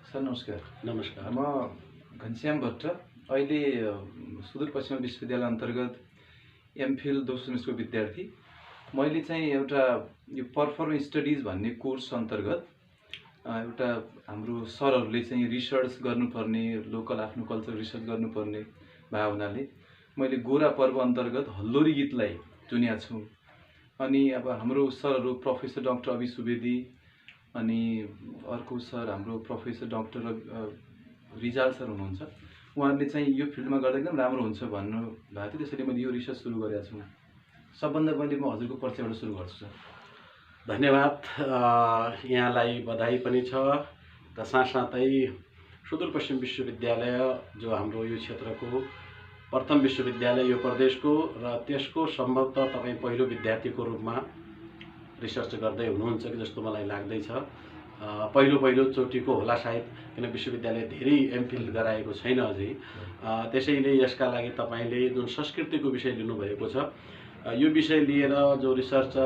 Sir नमस्कार। नमस्कार। म घनश्याम भट्ट अहिले सुदूरपश्चिम विश्वविद्यालय अन्तर्गत एमफिल दोस्रो सेमेस्टरको विद्यार्थी। मैले चाहिँ एउटा यो पर्फर्मेन्स स्टडिज भन्ने कोर्स अन्तर्गत एउटा हाम्रो सरहरूले चाहिँ रिसर्च गर्नुपर्ने, लोकल आफ्नो कल्चर रिसर्च गर्नुपर्ने भावनाले मैले गोरा पर्व अन्तर्गत हल्लोरी गीतलाई चुनेको छु। अनि अब हाम्रो सरहरू प्रोफेसर डाक्टर अभि सुवेदी अनि अर्को सर हाम्रो प्रोफेसर डाक्टर रिजाल सर हुनुहुन्छ। उहाँहरूले चाहिँ यो फिल्डमा गर्दा एकदम राम्रो हुन्छ भन्नु भएको थियो, त्यसैले मैले यो रिसर्च सुरु गरेको छु। सबभन्दा पहिले म हजुरको परिचयबाट सुरु गर्छु सर। धन्यवाद। यहाँलाई बधाई पनि छ र साथसाथै सुदूरपश्चिम विश्वविद्यालय जो हाम्रो यो क्षेत्रको प्रथम विश्वविद्यालय यो प्रदेशको र त्यसको सम्भवतः तपाईँ पहिलो विद्यार्थीको रूपमा रिसर्च गर्दै हुनुहुन्छ कि जस्तो मलाई लाग्दैछ। पहिलोचोटिको होला सायद, किन विश्वविद्यालय धेरै एमफिल गराएको छैन अझै। त्यसैले यसका लागि तपाईँले जुन संस्कृतिको विषय लिनुभएको छ, यो विषय लिएर जो रिसर्च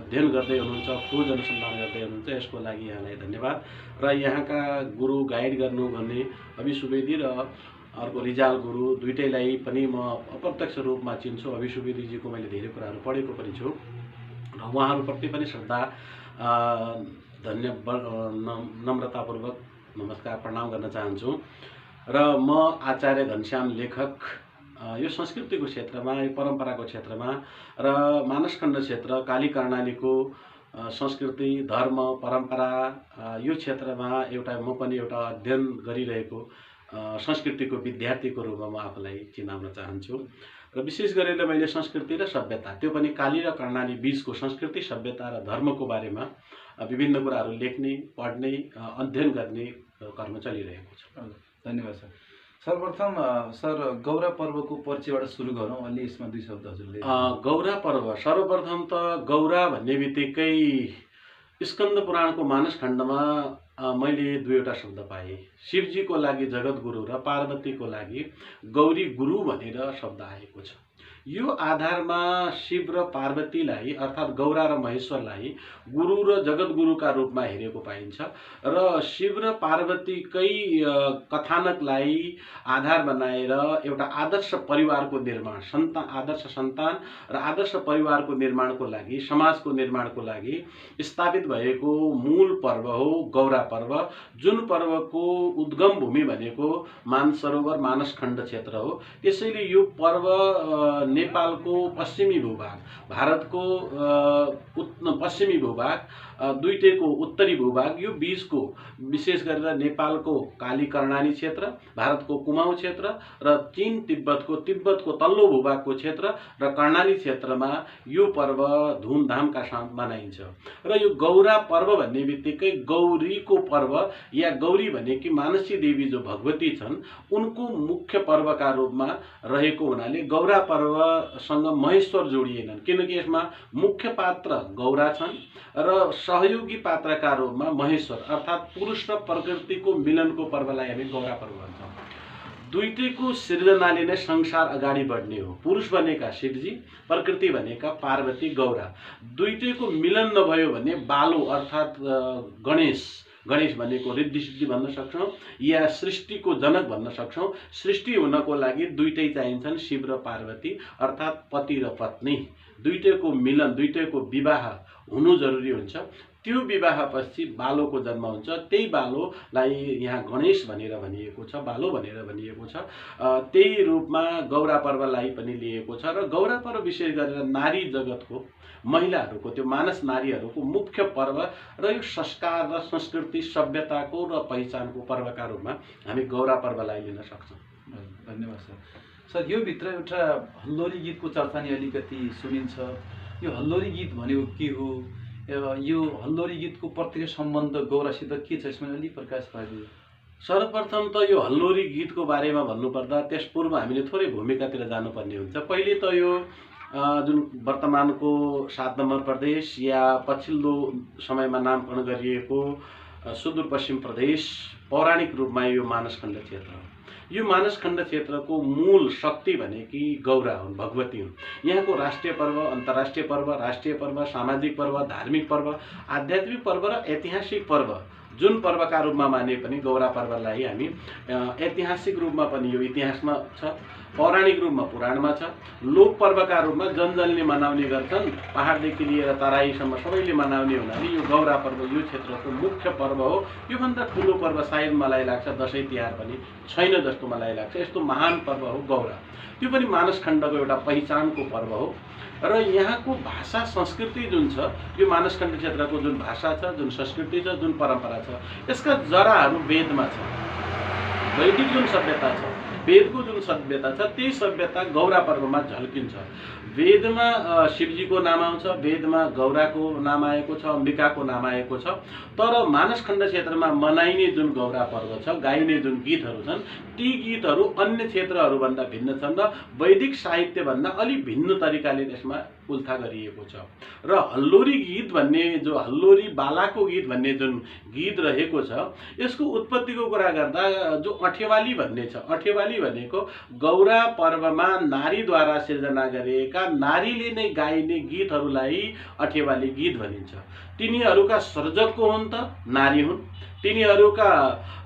अध्ययन गर्दै हुनुहुन्छ, खोज अनुसन्धान गर्दै हुनुहुन्छ, यसको लागि यहाँलाई धन्यवाद। र यहाँका गुरु गाइड गर्नुहुने अभि सुवेदी र अर्को रिजाल गुरु दुईटैलाई पनि म अप्रत्यक्ष रूपमा चिन्छु। अभि सुवेदीजीको मैले धेरै कुराहरू पढेको पनि छु र उहाँहरूप्रति पनि श्रद्धा, नम्रतापूर्वक नमस्कार प्रणाम गर्न चाहन्छु। र म आचार्य घनश्याम लेखक यो संस्कृतिको क्षेत्रमा, यो परम्पराको क्षेत्रमा र मानसखण्ड क्षेत्र काली कर्णालीको संस्कृति, धर्म, परम्परा यो क्षेत्रमा म पनि एउटा अध्ययन गरिरहेको संस्कृतिको विद्यार्थीको रूपमा म आफूलाई चिनाउन चाहन्छु। र विशेष गरेर मैले संस्कृति र सभ्यता, त्यो पनि काली र कर्णाली बीचको संस्कृति, सभ्यता र धर्मको बारेमा विभिन्न कुराहरू लेख्ने, पढ्ने, अध्ययन गर्ने कर्म चलिरहेको छ। धन्यवाद सर। सर्वप्रथम सर गौरा पर्वको परिचयबाट सुरु गरौँ। अलि यसमा दुई शब्द हजुरले। गौरा पर्व, सर्वप्रथम त गौरा भन्ने बित्तिकै स्कन्द पुराणको मानसखण्डमा मैले दुईवटा शब्द पाएँ। शिवजीको लागि जगतगुरु र पार्वतीको लागि गौरी गुरु भनेर शब्द आएको छ। यो आधारमा शिव र पार्वतीलाई अर्थात् गौरा र महेश्वरलाई गुरु र जगतगुरुका रूपमा हेरेको पाइन्छ। र शिव र पार्वतीकै कथानकलाई आधार बनाएर एउटा आदर्श परिवारको निर्माण, आदर्श सन्तान र आदर्श परिवारको निर्माणको लागि, समाजको निर्माणको लागि स्थापित भएको मूल पर्व हो गौरा पर्व, जुन पर्वको उद्गम भूमि भनेको मानसरोवर मानसखण्ड क्षेत्र हो। त्यसैले यो पर्व नेपालको पश्चिमी भूभाग, भारतको पश्चिमी भूभाग, दुईटैको उत्तरी भूभाग, यो बीचको विशेष गरेर नेपालको काली कर्णाली क्षेत्र, भारतको कुमाऊँ क्षेत्र र चीन तिब्बतको तल्लो भूभागको क्षेत्र र कर्णाली क्षेत्रमा यो पर्व धुमधामका साथ मनाइन्छ। र यो गौरा पर्व भन्ने बित्तिकै गौरीको पर्व या गौरी भनेकी मानसी देवी जो भगवती छन् उनको मुख्य पर्वका रूपमा रहेको हुनाले गौरा पर्वसँग महेश्वर जोडिएनन्, किनकि यसमा मुख्य पात्र गौरा छन् र सहयोगी पात्रका रूपमा महेश्वर अर्थात् पुरुष र प्रकृतिको मिलनको पर्वलाई हामी गौरा पर्व भन्छौँ। दुईटैको सृजनाले नै संसार अगाडि बढ्ने हो। पुरुष भनेका शिवजी, प्रकृति भनेका पार्वती गौरा। दुईटैको मिलन नभयो भने बालो अर्थात् गणेश भनेको रिद्धि सिद्धि भन्न सक्छौँ या सृष्टिको जनक भन्न सक्छौँ। सृष्टि हुनको लागि दुईटै चाहिन्छन्, शिव र पार्वती अर्थात् पति र पत्नी। दुईटैको मिलन, दुईटैको विवाह हुनु जरुरी हुन्छ। त्यो विवाहपछि बालोको जन्म हुन्छ। त्यही बालोलाई यहाँ गणेश भनेर भनिएको छ, बालो भनेर भनिएको छ। त्यही रूपमा गौरा पर्वलाई पनि लिएको छ। र गौरा पर्व विशेष गरेर नारी जगतको, महिलाहरूको, त्यो मानस नारीहरूको मुख्य पर्व र यो संस्कार र संस्कृति सभ्यताको र पहिचानको पर्वका रूपमा हामी गौरा पर्वलाई लिन सक्छौँ। धन्यवाद सर। सर यो भित्र एउटा हल्लोरी गीतको चर्चा नि अलिकति सुनिन्छ। यो हल्लोरी गीत भनेको के हो? यो हल्लोरी गीतको प्रत्यक्ष सम्बन्ध गौरासित के छ, यसमा अलिक प्रकाश पारिदियो। सर्वप्रथम त यो हल्लोरी गीतको बारेमा भन्नुपर्दा त्यस पूर्व हामीले थोरै भूमिकातिर जानुपर्ने हुन्छ। पहिले त यो जुन वर्तमानको 7 नम्बर प्रदेश या पछिल्लो समयमा नामकरण गरिएको सुदूरपश्चिम प्रदेश पौराणिक रूपमा यो मानसखण्ड क्षेत्र हो। यो मानसखण्ड क्षेत्रको मूल शक्ति भनेकी गौरा हुन्, भगवती हुन्। यहाँको राष्ट्रिय पर्व, अन्तर्राष्ट्रिय पर्व, राष्ट्रिय पर्व, सामाजिक पर्व, धार्मिक पर्व, आध्यात्मिक पर्व र ऐतिहासिक पर्व जुन पर्वका रूपमा माने पनि गौरा पर्वलाई हामी ऐतिहासिक रूपमा पनि यो इतिहासमा छ, पौराणिक रूपमा पुराणमा छ, लोक पर्वका रूपमा जनजनले मनाउने गर्छन्। पहाडदेखि लिएर तराईसम्म सबैले मनाउने हुनाले यो गौरा पर्व यो क्षेत्रको मुख्य पर्व हो। योभन्दा ठुलो पर्व सायद मलाई लाग्छ दसैँ तिहार पनि छैन जस्तो मलाई लाग्छ। यस्तो महान पर्व हो गौरा। त्यो पनि मानसखण्डको एउटा पहिचानको पर्व हो। र यहाँको भाषा संस्कृति जुन छ, यो मानसखण्ड क्षेत्रको जुन भाषा छ, जुन संस्कृति छ, जुन परम्परा छ, यसका जराहरू वेदमा छ। वैदिक जुन सभ्यता छ, वेदको जुन सभ्यता छ, त्यही सभ्यता गौरा पर्वमा झल्किन्छ। वेदमा शिवजीको नाम आउँछ, वेदमा गौराको नाम आएको छ, अम्बिकाको नाम आएको छ। तर मानसखण्ड क्षेत्रमा मनाइने जुन गौरा पर्व छ, गाइने जुन गीतहरू छन्, ती गीतहरू अन्य क्षेत्रहरूभन्दा भिन्न छन् र वैदिक साहित्यभन्दा अलिक भिन्न तरिकाले त्यसमा उल्था गरिएको छ। र हल्लोरी गीत भन्ने जो हल्लोरी बालाको गीत भन्ने जुन गीत रहेको छ, यसको उत्पत्तिको कुरा गर्दा जो अठेवाली भन्ने छ, अठेवाली भनेको गौरा पर्वमा नारीद्वारा सिर्जना गरिएका नारीले नै गाइने गीतहरूलाई अठेवाली गीत भनिन्छ। तिनीहरूका सर्जक को हुन् त नारी हुन्, तिनीहरूका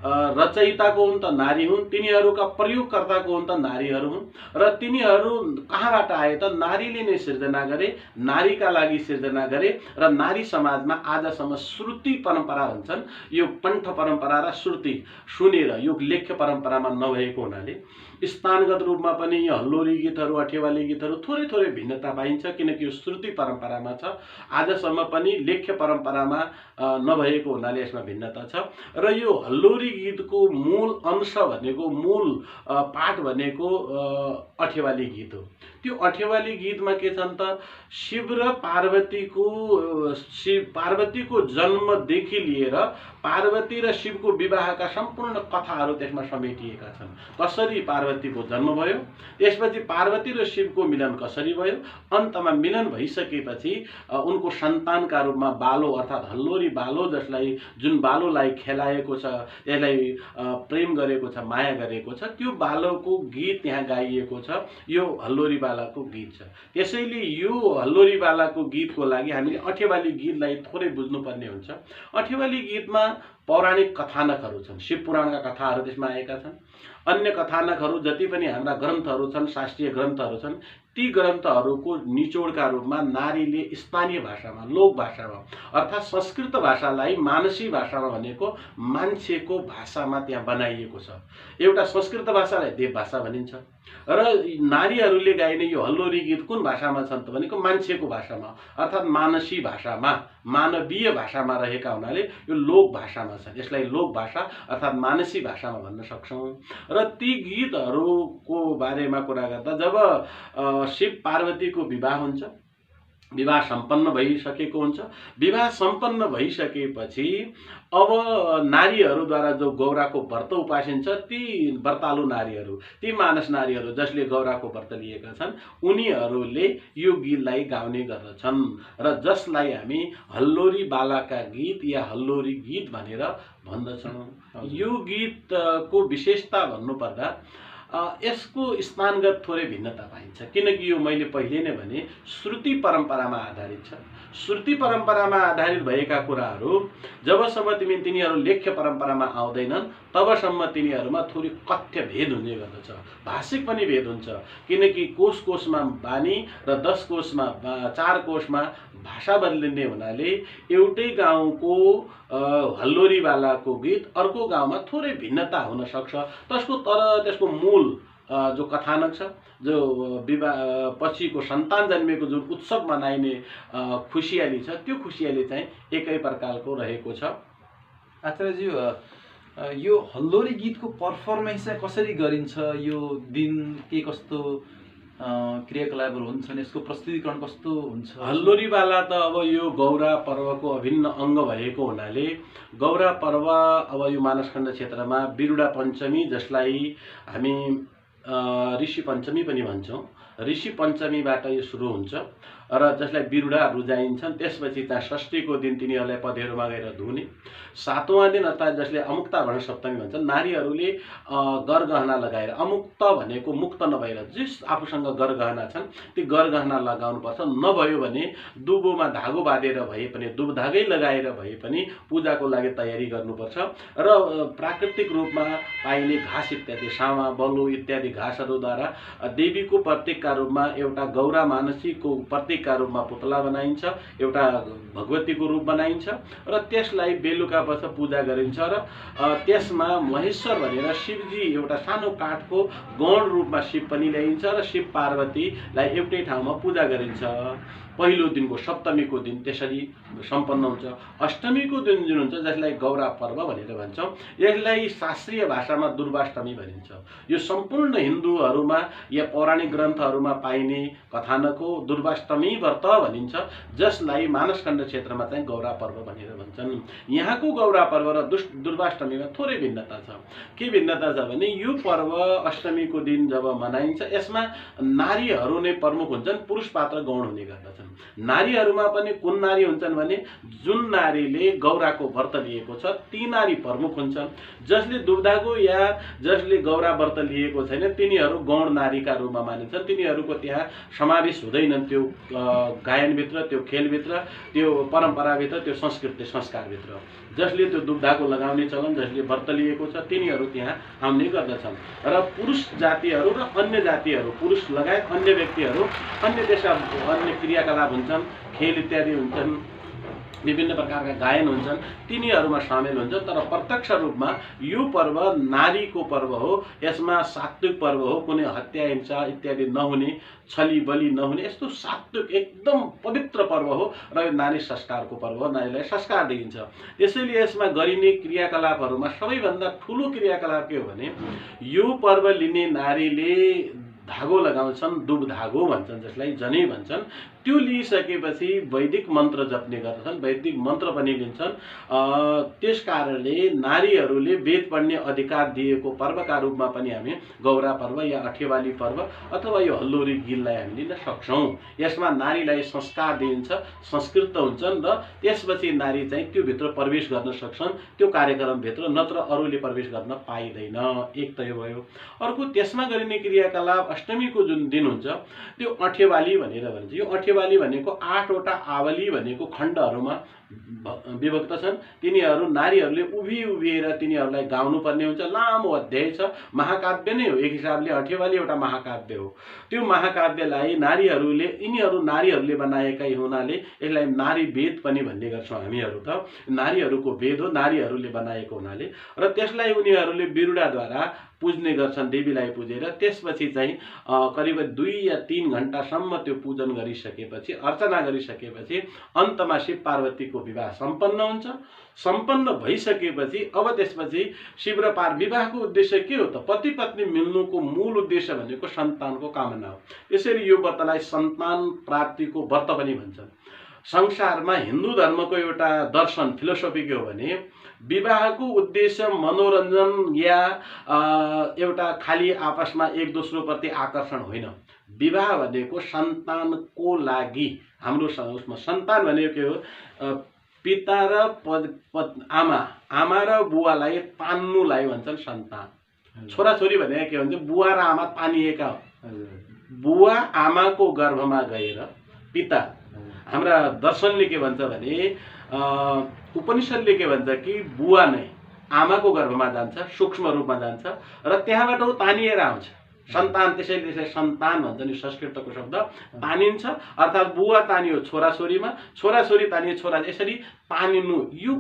रचयिताको हुन् त नारी हुन्, तिनीहरूका प्रयोगकर्ताको हुन् त नारीहरू हुन्। र तिनीहरू कहाँबाट आए त? नारीले नै सिर्जना गरे, नारीका लागि सिर्जना गरे। र नारी समाजमा आजसम्म श्रुति परम्परा भन्छन्, यो कण्ठ परम्परा र श्रुति सुनेर यो लेख्य परम्परामा नभएको हुनाले स्थानगत रूपमा पनि यो हल्लोरी गीतहरू, अठेवाली गीतहरू थोरै थोरै भिन्नता पाइन्छ, किनकि यो श्रुति परम्परामा छ। आजसम्म पनि लेख्य परम्परामा नभएको हुनाले यसमा भिन्नता छ। र यो हल्लोरी गीतको मूल अंश भनेको, मूल पाठ भनेको अठेवाली गीत हो। त्यो अठेवाली गीतमा के छन् त? शिव र पार्वतीको जन्मदेखि लिएर पार्वती र शिवको विवाहका सम्पूर्ण कथाहरू त्यसमा समेटिएका छन्। कसरी पार्वतीको जन्म भयो, त्यसपछि पार्वती र शिवको मिलन कसरी भयो, अन्तमा मिलन भइसकेपछि उनको सन्तानका रूपमा बालो अर्थात् हल्लोरी बालो, जसलाई जुन बालोलाई खेलाएको छ, यसलाई प्रेम गरेको छ, माया गरेको छ, त्यो बालोको गीत यहाँ गाइएको छ। यो हल्लोरी बालाको गीत छ। त्यसैले यो हल्लोरी बालाको गीतको लागि हामीले अठेवाली गीतलाई थोरै बुझ्नुपर्ने हुन्छ। अठेवाली गीतमा पौराणिक कथानकहरू छन्, शिव पुराणका कथाहरू त्यसमा आएका छन्। अन्य कथानकहरू जति पनि हाम्रा ग्रन्थहरू छन्, शास्त्रीय ग्रन्थहरू छन्, ती ग्रन्थहरूको निचोडका रूपमा नारीले स्थानीय भाषामा, लोक भाषामा अर्थात् संस्कृत भाषालाई मानसी भाषामा भनेको मान्छेको भाषामा त्यहाँ बनाइएको छ। एउटा संस्कृत भाषालाई देव भाषा भनिन्छ र नारीहरूले गाइने यो हल्लोरी गीत कुन भाषामा छन् त भनेको मान्छेको भाषामा अर्थात् मानसी भाषामा, मानवीय भाषामा रहेका हुनाले यो लोक भाषामा छन्। यसलाई लोक भाषा अर्थात् मानसी भाषामा भन्न सक्छौँ। र ती गीतहरूको बारेमा कुरा गर्दा जब शिव पार्वतीको विवाह हुन्छ, विवाह सम्पन्न भइसकेको हुन्छ, विवाह सम्पन्न भइसकेपछि अब नारीहरूद्वारा जो गौराको व्रत उपासिन्छ, ती व्रतालु नारीहरू, ती मानस नारीहरू जसले गौराको व्रत लिएका छन्, उनीहरूले यो गीतलाई गाउने गर्दछन् र जसलाई हामी हल्लोरी बालाका गीत या हल्लोरी गीत भनेर भन्दछौँ। यो गीतको विशेषता भन्नुपर्दा यसको स्थानगत थोरै भिन्नता पाइन्छ, किनकि यो मैले पहिले नै भने श्रुति परम्परामा आधारित छ। श्रुति परम्परामा आधारित भएका कुराहरू जबसम्म तिनीहरू लेख्य परम्परामा आउँदैनन् तबसम्म तिनीहरूमा थोरै कथ्य भेद हुने गर्दछ, भाषिक पनि भेद हुन्छ। किनकि कोश कोशमा बानी र 10 कोशमा 4 कोशमा भाषा बदलिने हुनाले एउटै गाउँको हल्लोरीवालाको गीत अर्को गाउँमा थोरै भिन्नता हुन सक्छ। त्यसको मूल जो कथानक छ, जो विवाह पछिको सन्तान जन्मेको जुन उत्सव मनाइने खुसियाली छ, त्यो खुसियाली चाहिँ एकै प्रकारको रहेको छ। आचार्यज्यू, यो हल्लोरी गीतको पर्फर्मेन्स चाहिँ कसरी गरिन्छ? यो दिन के कस्तो क्रियाकलापहरू हुन्छन्, यसको प्रस्तुतिकरण कस्तो हुन्छ? हल्लोरीवाला त अब यो गौरा पर्वको अभिन्न अङ्ग भएको हुनाले गौरा पर्व अब यो मानसखण्ड क्षेत्रमा बिरुडा पञ्चमी, जसलाई हामी ऋषि पञ्चमी पनि भन्छौँ, ऋषि पञ्चमीबाट यो सुरु हुन्छ र जसलाई बिरुडा रुजाइन्छन् त्यसपछि चाहिँ षष्ठीको दिन तिनीहरूलाई पँधेरोमा गएर धुने। 7वाँ दिन अर्थात् जसले अमुक्ता भरण सप्तमी भन्छन्, नारीहरूले गरगहना लगाएर, अमुक्त भनेको मुक्त नभएर जस आफूसँग गरगहना छन् ती गरगहना लगाउनुपर्छ। नभयो भने दुबोमा धागो बाँधेर भए पनि, दुब धागै लगाएर भए पनि पूजाको लागि तयारी गर्नुपर्छ। र प्राकृतिक रूपमा पाइने घाँस इत्यादि, सावा बलु इत्यादि घाँसहरूद्वारा देवीको प्रतीकका रूपमा एउटा गौरा मानसीको प्रतीकका रूपमा पुतला बनाइन्छ, एउटा भगवतीको रूप बनाइन्छ र त्यसलाई बेलुकापछि पूजा गरिन्छ। र त्यसमा महेश्वर भनेर शिवजी एउटा सानो काठको गौण रूपमा शिव पनि ल्याइन्छ र शिव पार्वतीलाई एउटै ठाउँमा पूजा गरिन्छ। पहिलो दिनको सप्तमीको दिन त्यसरी सम्पन्न हुन्छ। अष्टमीको दिन जुन हुन्छ जसलाई गौरा पर्व भनेर भन्छौँ, यसलाई शास्त्रीय भाषामा दुर्वाष्टमी भनिन्छ। यो सम्पूर्ण हिन्दूहरूमा या पौराणिक ग्रन्थहरूमा पाइने कथानक हो। दुर्वाष्टमी व्रत भनिन्छ, जसलाई मानसखण्ड क्षेत्रमा चाहिँ गौरा पर्व भनेर भन्छन्। यहाँको गौरा पर्व र दुर्वाष्टमीमा थोरै भिन्नता छ। के भिन्नता छ भने यो पर्व अष्टमीको दिन जब मनाइन्छ यसमा नारीहरू नै प्रमुख हुन्छन्, पुरुष पात्र गौण हुने गर्दछन्। नारीहरूमा पनि कुन नारी हुन्छन् भने जुन नारीले गौराको व्रत लिएको छ ती नारी प्रमुख हुन्छन्। जसले दुब्धाको या जसले गौरा व्रत लिएको छैन तिनीहरू गौण नारीका रूपमा मानिन्छन्। तिनीहरूको त्यहाँ समावेश हुँदैनन् त्यो गायनभित्र, त्यो खेलभित्र, त्यो परम्पराभित्र, त्यो संस्कृति संस्कारभित्र। जसले त्यो दुब्धाको लगाउने चलन, जसले व्रत लिएको छ तिनीहरू त्यहाँ आउने गर्दछन्। र पुरुष जातिहरू र अन्य जातिहरू, पुरुष लगायत अन्य व्यक्तिहरू अन्य देशका अन्य क्रियाकलाप हुन्छन्, खेल इत्यादि हुन्छन्, विभिन्न प्रकारका गायन हुन्छन्, तिनीहरूमा सामेल हुन्छ। तर प्रत्यक्ष रूपमा यो पर्व नारीको पर्व हो। यसमा सात्विक पर्व हो, कुनै हत्या हिंसा इत्यादि नहुने, छली बलि नहुने, यस्तो सात्विक एकदम पवित्र पर्व हो र यो नारी संस्कारको पर्व हो। नारीलाई संस्कार दिइन्छ। त्यसैले यसमा गरिने क्रियाकलापहरूमा सबैभन्दा ठुलो क्रियाकलाप के हो भने यो पर्व लिने नारीले धागो लगाउँछन्, दुब धागो भन्छन्, जसलाई जनै भन्छन्। त्यो लिइसकेपछि वैदिक मन्त्र जप्ने गर्दछन्, वैदिक मन्त्र पनि लिन्छन्। त्यस कारणले नारीहरूले वेद पढ्ने अधिकार दिएको पर्वका रूपमा पनि हामी गौरा पर्व या अठेवाली पर्व अथवा यो हल्लोरी गिललाई हामी लिन सक्छौँ। यसमा नारीलाई संस्कार दिइन्छ, संस्कृत हुन्छन् र त्यसपछि नारी चाहिँ त्यो भित्र प्रवेश गर्न सक्छन्, त्यो कार्यक्रमभित्र, नत्र अरूले प्रवेश गर्न पाइँदैन। एक त यो भयो। अर्को त्यसमा गरिने क्रियाकलाप अष्टमीको जुन दिन हुन्छ त्यो अठेवाली भनेर भन्छ। यो अठेवाली भनेको 8 वटा आवली भनेको खण्डहरूमा विभक्त छन्। तिनीहरू नारीहरूले उभिएर तिनीहरूलाई गाउनुपर्ने हुन्छ। लामो अध्याय छ, महाकाव्य नै हो। एक हिसाबले अठेवाली एउटा महाकाव्य हो। त्यो महाकाव्यलाई यिनीहरू नारीहरूले बनाएकै हुनाले यसलाई नारी वेद पनि भन्ने गर्छौँ हामीहरू। त नारीहरूको वेद हो, नारीहरूले बनाएको हुनाले। र त्यसलाई उनीहरूले बिरुडाद्वारा पुज्ने गर्छन्, देवीलाई पुजेर। त्यसपछि चाहिँ करिब 2 या 3 घण्टासम्म त्यो पूजन गरिसकेपछि, अर्चना गरिसकेपछि अन्तमा शिव पार्वतीको विवाह सम्पन्न हुन्छ। सम्पन्न भइसकेपछि अब त्यसपछि शिव र विवाहको उद्देश्य के हो त? पति पत्नी मिल्नुको मूल उद्देश्य भनेको सन्तानको कामना हो। त्यसैले यो व्रतलाई सन्तान प्राप्तिको व्रत पनि भन्छन्। संसारमा हिन्दू धर्मको एउटा दर्शन, फिलोसोफी के हो भने विवाहको उद्देश्य मनोरञ्जन या एउटा खाली आपसमा एक दोस्रो प्रति आकर्षण होइन। विवाह भनेको सन्तानको लागि। हाम्रो उसमा सन्तान भनेको के हो? पिता र आमा र बुवालाई तान्नुलाई भन्छन् सन्तान। छोराछोरी भनेको के भन्छ? बुवा र आमा तानिएका हो। बुवा आमाको गर्भमा गएर पिता, हाम्रा दर्शनले के भन्छ भने उपनिषदले के भन्छ कि बुवा नै आमाको गर्भमा जान्छ, सूक्ष्म रूपमा जान्छ र त्यहाँबाट ऊ तानिएर आउँछ। सन्तान, त्यसैले सन्तान भन्छन्। यो संस्कृतको शब्द तानिन्छ, अर्थात् बुवा तानियो छोराछोरीमा, छोराछोरी तानियो छोरा। यसरी तानिनु यो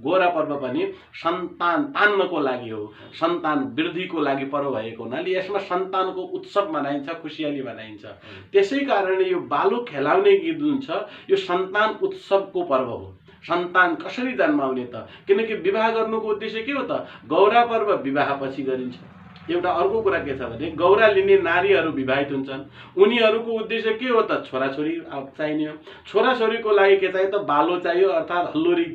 गोरा पर्व पनि सन्तान तान्नको लागि हो, सन्तान वृद्धिको लागि पर्व भएको हुनाले यसमा सन्तानको उत्सव मनाइन्छ, खुसियाली मनाइन्छ। त्यसै कारणले यो बालु खेलाउने गीत जुन छ यो सन्तान उत्सवको पर्व हो। सन्तान कसरी जन्माउने त? किनकि विवाह गर्नुको उद्देश्य के हो त? गौरा पर्व विवाहपछि गरिन्छ। एउटा अर्को कुरा के छ भने गौरा लिने नारीहरू विवाहित हुन्छन्। उनीहरूको उद्देश्य के हो त? छोराछोरी चाहिने हो। छोराछोरीको लागि के चाहियो त? बालो चाहियो, अर्थात् हल्लोरी।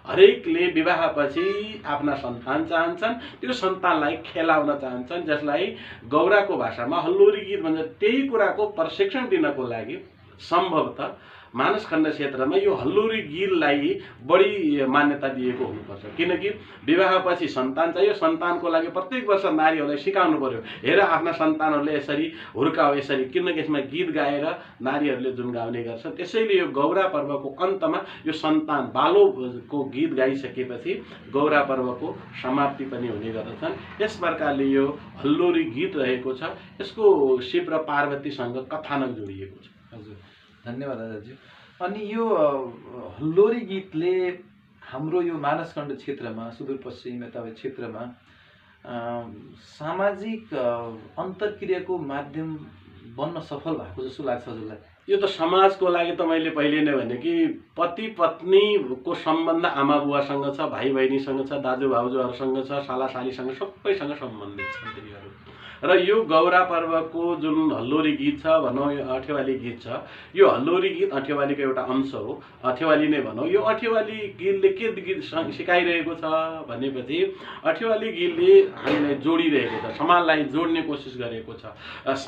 हरेकले विवाहपछि आफ्ना सन्तान चाहन्छन्, त्यो सन्तानलाई खेलाउन चाहन्छन्, जसलाई गौराको भाषामा हल्लोरी गीत भन्छ। त्यही कुराको प्रशिक्षण दिनको लागि सम्भवतः मानसखण्ड क्षेत्रमा यो हल्लुरी गीतलाई बढी मान्यता दिएको हुनुपर्छ। किनकि विवाहपछि सन्तान चाहियो, सन्तानको लागि प्रत्येक वर्ष नारीहरूलाई सिकाउनु पर्यो, हेर आफ्ना सन्तानहरूले यसरी हुर्काओ यसरी, किनकि यसमा गीत गाएर नारीहरूले जुन गाउने गर्छन्। त्यसैले यो गौरा पर्वको अन्तमा यो सन्तान बालोको गीत गाइसकेपछि गौरा पर्वको समाप्ति पनि हुने गर्दछन्। यस प्रकारले यो हल्लुरी गीत रहेको छ। यसको शिव र पार्वतीसँग कथानक जोडिएको छ। हजुर, धन्यवाद दादाजी। अनि यो हल्लोरी गीतले हाम्रो यो मानसखण्ड क्षेत्रमा, सुदूरपश्चिम यताउति क्षेत्रमा सामाजिक अन्तर्क्रियाको माध्यम बन्न सफल भएको जस्तो लाग्छ हजुरलाई? यो त समाजको लागि त मैले पहिले नै भने कि पति पत्नीको सम्बन्ध आमा बुवासँग छ, भाइ बहिनीसँग छ, दाजु भाउजूहरूसँग छ, साला सालीसँग सबैसँग सम्बन्धित छन् तिनीहरू। र यो गौरा पर्वको जुन हल्लोरी गीत छ भनौँ, यो अठेवाली गीत छ, यो हल्लोरी गीत अठेवालीको एउटा अंश हो, अठेवाली नै भनौँ। यो अठेवाली गीतले के गीत सिकाइरहेको छ भनेपछि अठेवाली गीतले हामीलाई जोडिरहेको छ, समाजलाई जोड्ने कोसिस गरेको छ।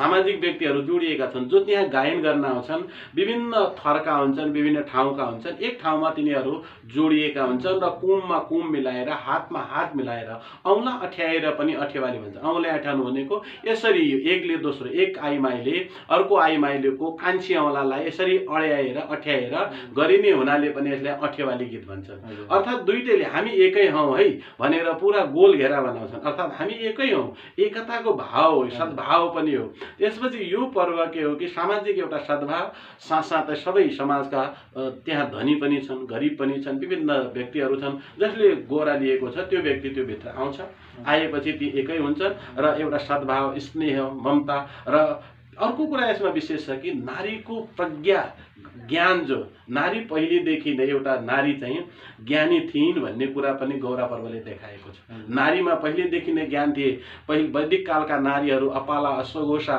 सामाजिक व्यक्तिहरू जोडिएका छन् जो त्यहाँ गायन गर्न आउँछन्, विभिन्न थरका हुन्छन्, विभिन्न ठाउँका हुन्छन्, एक ठाउँमा तिनीहरू जोडिएका हुन्छन् र कुममा कुम मिलाएर, हातमा हात मिलाएर, औँला अठ्याएर पनि अठेवाली भन्छ। औँला अठ्याउनु भनेको यसरी एकले दोस्रो, एक आइमाईले अर्को आइमाईलेको कान्छी औँलालाई यसरी अड्याएर अठ्याएर गरिने हुनाले पनि यसलाई अठेवाली गीत भन्छन्। अर्थात् दुईटैले हामी एकै हौँ है भनेर पुरा गोल घेरा बनाउँछन्, अर्थात् हामी एकै हौँ, एकताको भाव हो, सद्भाव पनि हो। त्यसपछि यो पर्व के हो कि सामाजिक एउटा सद्भाव, साथसाथै सबै समाजका त्यहाँ धनी पनि छन्, गरिब पनि छन्, विभिन्न व्यक्तिहरू छन्। जसले गोरा लिएको छ त्यो व्यक्ति त्यो भित्र आउँछ, आएपछि ती एकै हुन्छन् र एउटा सद्भाव, स्नेह, ममता। र अर्को कुरा यसमा विशेष छ कि नारीको प्रज्ञा, ज्ञान, जो नारी पहिलेदेखि नै एउटा नारी चाहिँ ज्ञानी थिइन् भन्ने कुरा पनि गौरा पर्वले देखाएको छ। नारीमा पहिलेदेखि नै ज्ञान थिए। वैदिक कालका नारीहरू अपाला, अश्वघोषा,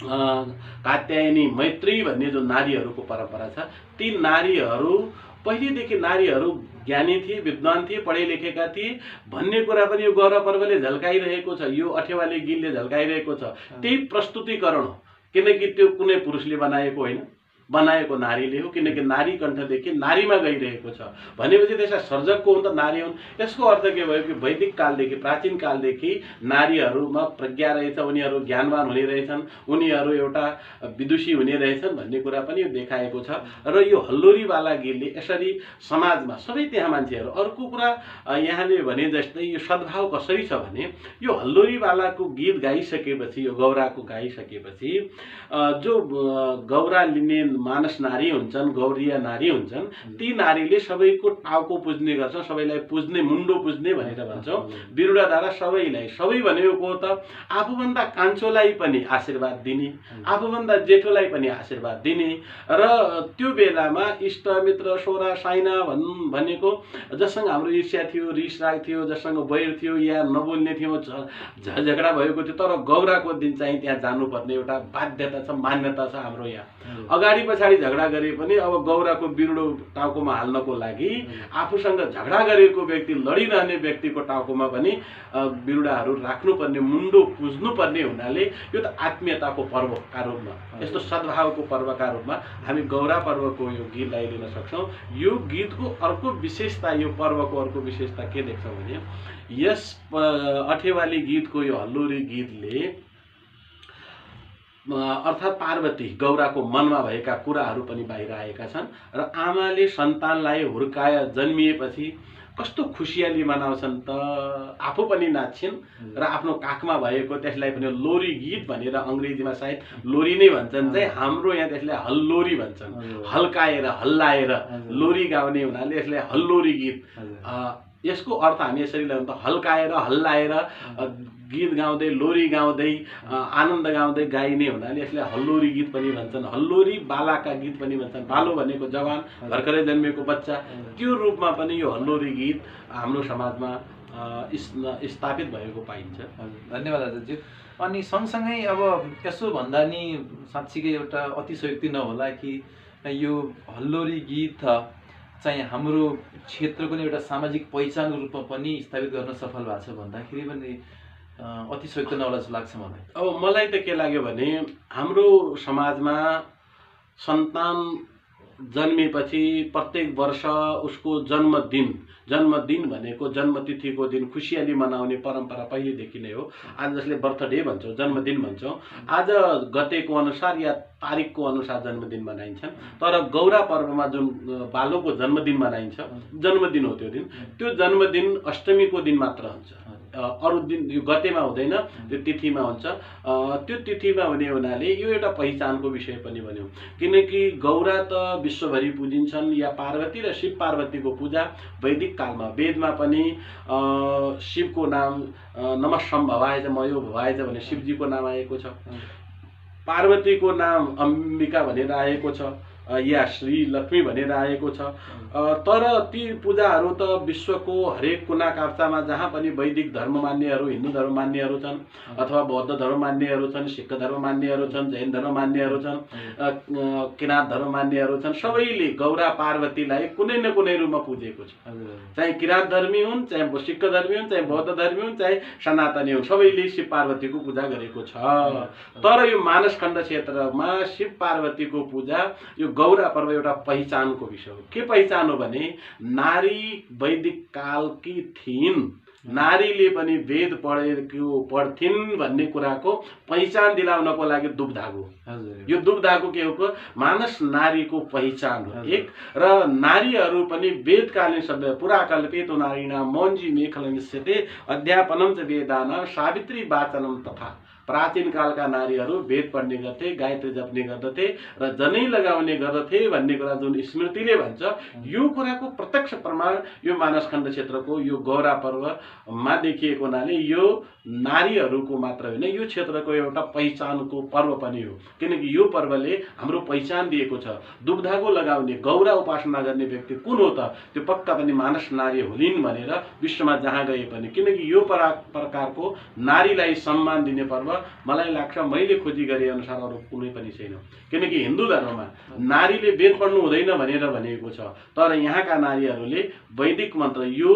कात्यायनी, मैत्री भन्ने जो नारीहरूको परम्परा छ, ती नारीहरू पहिलेदेखि नारीहरू ज्ञानी थिए, विद्वान थिए, पढे लेखेका थिए भन्ने कुरा पनि यो गौरा पर्वले झल्काइरहेको छ, यो अठेवाली गीतले झल्काइरहेको छ। त्यही प्रस्तुतिकरण हो, किनकि त्यो कुनै पुरुषले बनाएको होइन, बनाएको नारीले हो। किनकि नारी कण्ठदेखि नारीमा गइरहेको छ भनेपछि त्यसलाई सर्जक को हुन् त नारी हुन्। यसको अर्थ के भयो कि वैदिक कालदेखि, प्राचीन कालदेखि नारीहरूमा प्रज्ञा रहेछ, उनीहरू ज्ञानवान हुने रहेछन्, उनीहरू एउटा विदुषी हुने रहेछन् भन्ने कुरा पनि देखाएको छ। र यो हल्लोरीवाला गीतले यसरी समाजमा सबै त्यहाँ मान्छेहरू। अर्को कुरा यहाँले भने जस्तै यो सद्भाव कसरी छ भने, यो हल्लोरीवालाको गीत गाइसकेपछि, यो गौराको गाइसकेपछि जो गौरा लिने मानस नारी हुन्छन्, गौरिया नारी हुन्छन्, ती नारीले सबैको टाउको पुज्ने गर्छन्, सबैलाई पुज्ने, मुन्डो पुज्ने भनेर भन्छौँ, बिरुडा धारा सबैलाई। सबै भनेको त आफूभन्दा कान्छोलाई पनि आशीर्वाद दिने, आफूभन्दा जेठोलाई पनि आशीर्वाद दिने। र त्यो बेलामा इष्टमित्र, सोरा, साइना भनेको जससँग हाम्रो ईर्ष्या थियो, रिस राग थियो, जससँग वैर थियो या नबोल्ने थियो, झगडा भएको थियो, तर गौराको दिन चाहिँ त्यहाँ जानुपर्ने एउटा बाध्यता छ, मान्यता छ हाम्रो यहाँ। अगाडि पछाडि झगडा गरे पनि अब गौराको बिरुडो टाउकोमा हाल्नको लागि आफूसँग झगडा गरेको व्यक्ति, लडिरहने व्यक्तिको टाउकोमा पनि बिरुडाहरू राख्नुपर्ने, मुन्डो पुज्नुपर्ने हुनाले यो त आत्मीयताको पर्वका रूपमा, यस्तो सद्भावको पर्वका रूपमा हामी गौरा पर्वको यो गीतलाई लिन सक्छौँ। यो गीतको अर्को विशेषता, यो पर्वको अर्को विशेषता के देख्छौँ भने, यस अठेवाली गीतको यो हल्लोरी गीतले अर्थात् पार्वती गौराको मनमा भएका कुराहरू पनि बाहिर आएका छन्। र आमाले सन्तानलाई हुर्काए, जन्मिएपछि कस्तो खुसियाली मनाउँछन् त, आफू पनि नाच्छिन् र आफ्नो काखमा भएको त्यसलाई पनि लोरी गीत भनेर, अङ्ग्रेजीमा सायद लोरी नै भन्छन्, चाहिँ हाम्रो यहाँ त्यसलाई हल्लोरी भन्छन्। हल्काएर, हल्लाएर लोरी गाउने हुनाले यसलाई हल्लोरी गीत। यसको अर्थ हामी यसरी लगाउँ त, हल्काएर, हल्लाएर गीत गाउँदै, लोरी गाउँदै, आनन्द गाउँदै गाइने हुनाले यसलाई हल्लोरी गीत पनि भन्छन्। हल्लोरी बालाका गीत पनि भन्छन्। बालो भनेको जवान, भर्खरै जन्मिएको बच्चा, त्यो रूपमा पनि यो हल्लोरी गीत हाम्रो समाजमा स्थापित भएको पाइन्छ। धन्यवाद दाजुजी। अनि सँगसँगै अब यसो भन्दा नि साँच्चीकै एउटा अतिशयोक्ति नहोला कि यो हल्लोरी गीत चाहिँ हाम्रो क्षेत्रको नै एउटा सामाजिक पहिचानको रूपमा पनि स्थापित गर्न सफल भएको छ भन्दाखेरि पनि अतिशयोक्ति नहोला जस्तो लाग्छ मलाई। अब मलाई त के लाग्यो भने, हाम्रो समाजमा सन्तान जन्मेपछि प्रत्येक वर्ष उसको जन्मदिन भनेको जन्मतिथिको दिन खुसियाली मनाउने परम्परा पहिलेदेखि नै हो। आज जसले बर्थडे भन्छौँ, जन्मदिन भन्छौँ, आज गतेको अनुसार या तारिकको अनुसार जन्मदिन मनाइन्छन्। तर गौरा पर्वमा जुन बालोको जन्मदिन मनाइन्छ, जन्मदिन हो त्यो दिन, त्यो जन्मदिन अष्टमीको दिन मात्र हुन्छ। अरू दिन यो गतेमा हुँदैन, त्यो तिथिमा हुन्छ। त्यो तिथिमा हुने हुनाले यो एउटा पहिचानको विषय पनि बन्यो। किनकि गौरा त विश्वभरि पूजिन्छन्, या पार्वती र शिव पार्वतीको पूजा वैदिक कालमा वेदमा पनि शिवको नाम नमः सम्भवाय च मयो भवाय च भने शिवजीको नाम आएको छ। पार्वतीको नाम अम्बिका भनेर आएको छ, या श्री लक्ष्मी भनेर आएको छ। तर ती पूजाहरू त विश्वको हरेक कुना काप्चामा जहाँ पनि वैदिक धर्म मान्नेहरू, हिन्दू धर्म मान्नेहरू छन्, अथवा बौद्ध धर्म मान्नेहरू छन्, सिख धर्म मान्नेहरू छन्, जैन धर्म मान्नेहरू छन्, किराँत धर्म मान्नेहरू छन्, सबैले गौरा पार्वतीलाई कुनै न कुनै रूपमा पूजेको छ। चाहे किराँत धर्मी हुन्, चाहे सिख धर्मी हुन्, चाहे बौद्ध धर्मी हुन्, चाहे सनातनी हुन्, सबैले शिव पार्वतीको पूजा गरेको छ। तर यो मानसखण्ड क्षेत्रमा शिव पार्वतीको पूजा, यो गौरा पर्व एउटा पहिचानको विषय हो। के पहिचान हो भने नारी वैदिक कालकी थिइन्, नारीले पनि वेद पढ्थिन् भन्ने कुराको पहिचान दिलाउनको लागि दुबधागो। यो दुबधागो के हो? मानस नारीको पहिचान हो एक। र नारीहरू पनि वेदकालीन शब्द पुराकल्पितो नारीणां मौञ्जी मेखलनिष्यते अध्यापनं च वेदानां सावित्री वाचनं तथा। प्राचीन कालका नारीहरू वेद पढ्ने गर्थे, गायत्री जप्ने गर्दथे र जनै लगाउने गर्दथे भन्ने कुरा जुन स्मृतिले भन्छ, यो कुराको प्रत्यक्ष प्रमाण यो मानसखण्ड क्षेत्रको यो गौरा पर्वमा देखिएको हुनाले यो नारीहरूको मात्र होइन, यो क्षेत्रको एउटा पहिचानको पर्व पनि हो। किनकि यो पर्वले हाम्रो पहिचान दिएको छ। दुबधागो लगाउने, गौरा उपासना गर्ने व्यक्ति कुन हो त? त्यो पक्का पनि मानस नारी होलिन् भनेर विश्वमा जहाँ गए पनि। किनकि यो प्रकारको नारीलाई सम्मान दिने पर्व मलाई लाग्छ मैले खोजी गरे अनुसार अरू कुनै पनि छैन। किनकि हिन्दू धर्ममा नारीले वेद पढ्नु हुँदैन भनेर भनिएको छ, तर यहाँका नारीहरूले वैदिक मन्त्र, यो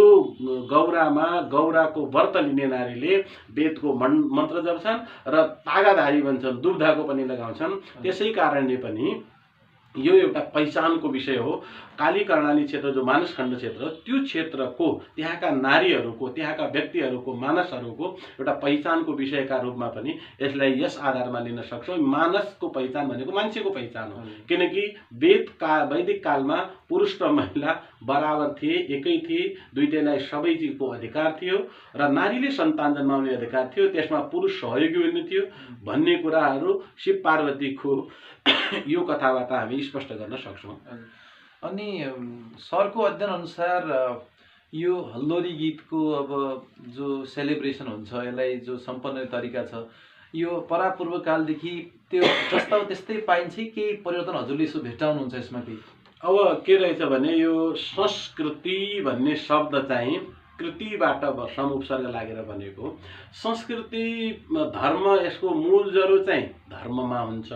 गौरामा गौराको व्रत लिने नारीले वेदको मन्त्र जप्छन् र तागाधारी बन्छन्, दुबधागो पनि लगाउँछन्। त्यसै कारणले पनि यो एउटा पहिचानको विषय हो। काली कर्णाली क्षेत्र जो मानसखण्ड क्षेत्र, त्यो क्षेत्रको त्यहाँका नारीहरूको, त्यहाँका व्यक्तिहरूको, मानसहरूको एउटा पहिचानको विषयका रूपमा पनि यसलाई यस आधारमा लिन सक्छौँ। मानसको पहिचान भनेको मान्छेको पहिचान हो। किनकि वैदिक कालमा पुरुष र महिला बराबर थिए, एकै थिए, दुईटैलाई सबै चिजको अधिकार थियो र नारीले सन्तान जन्माउने अधिकार थियो, त्यसमा पुरुष सहयोगी हुने थियो भन्ने कुराहरू शिव पार्वतीको यो कथाबाट हामी स्पष्ट गर्न सक्छौँ। अनि सरको अध्ययन अनुसार यो हल्लोरी गीतको अब जो सेलिब्रेसन हुन्छ, यसलाई जो सम्पन्न तरिका छ, यो परापूर्व कालदेखि त्यो जस्ता त्यस्तै पाइन्छ, केही परिवर्तन हजुरले यसो भेट्टाउनुहुन्छ यसमा? केही अब के रहेछ भने यो संस्कृति भन्ने शब्द चाहिँ कृतिबाट समुपसर्ग लागेर बनेको। संस्कृति धर्म, यसको मूल जरो चाहिँ धर्ममा हुन्छ,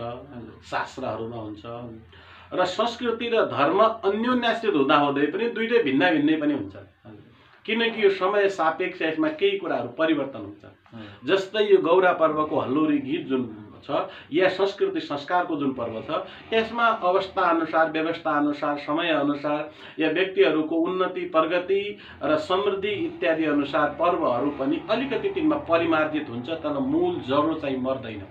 शास्त्रहरूमा हुन्छ। र संस्कृति र धर्म अन्योन्याश्रित हुँदाहुँदै पनि दुईटै भिन्नै पनि हुन्छन्। किनकि यो समय सापेक्ष, यसमा केही कुराहरू परिवर्तन हुन्छ। जस्तै यो गौरा पर्वको हल्लोरी गीत जुन छ, या संस्कृति संस्कारको जुन पर्व छ, यसमा अवस्था अनुसार, व्यवस्था अनुसार, समय अनुसार, या व्यक्तिहरूको उन्नति, प्रगति र समृद्धि इत्यादि अनुसार पर्वहरू पनि अलिकति तिनमा परिमार्जित हुन्छ, तर मूल जरो चाहिँ मर्दैन।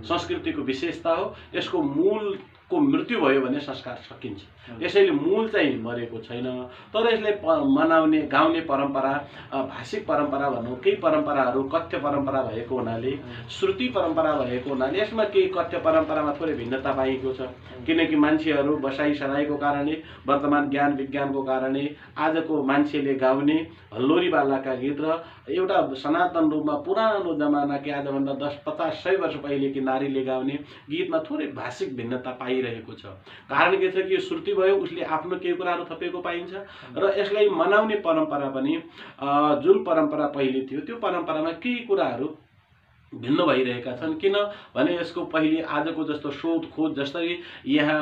संस्कृतिको विशेषता हो, यसको मूलको मृत्यु भयो भने संस्कार सकिन्छ। यसैले मूल चाहिँ मरेको छैन। तर यसले मनाउने, गाउने परम्परा, भाषिक परम्परा भनौँ, केही परम्पराहरू कथ्य परम्परा भएको हुनाले, श्रुति परम्परा भएको हुनाले यसमा केही कथ्य परम्परामा थोरै भिन्नता पाइएको छ। किनकि मान्छेहरू बसाइसराइको कारणले, वर्तमान ज्ञान विज्ञानको कारणले आजको मान्छेले गाउने हल्लोरी बालाका गीत र एउटा सनातन रूपमा पुरानो जमानाकी आजभन्दा 10, 50, 100 वर्ष पहिलेकी नारीले गाउने गीतमा थोरै भाषिक भिन्नता पाइरहेको छ। कारण के छ कि यो श्रुति भयो, उसले आफ्नो केही कुराहरू थपेको पाइन्छ र यसलाई मनाउने परम्परा पनि जुन परम्परा पहिले थियो त्यो परम्परामा केही कुराहरू भिन्न भइरहेका छन्। किन भने यसको पहिले आजको जस्तो शोध खोज, जसरी यहाँ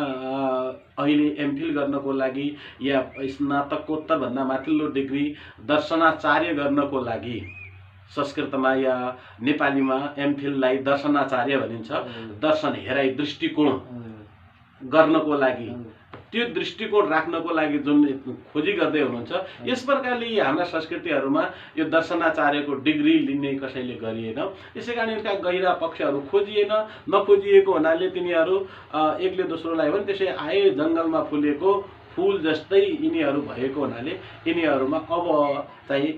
अहिले एमफिल गर्नको लागि या स्नातकोत्तर भन्दा माथिल्लो डिग्री दर्शनाचार्य गर्नको लागि संस्कृतमा या नेपालीमा एमफिललाई दर्शनाचार्य भनिन्छ। दर्शन, हेराइ, दृष्टिकोण गर्नको लागि त्यो दृष्टिकोण राख्नको लागि जुन खोजी गर्दै हुनुहुन्छ, यस प्रकारले यी हाम्रा संस्कृतिहरूमा यो दर्शनाचार्यको डिग्री लिने कसैले गरिएन। यसै कारण यसका गहिरा पक्षहरू खोजिएन। नखोजिएको हुनाले तिनीहरू एकले दोस्रोलाई पनि त्यसै आए जङ्गलमा फुलेको फूल जस्तै यिनीहरू भएको हुनाले यिनीहरूमा अब चाहिँ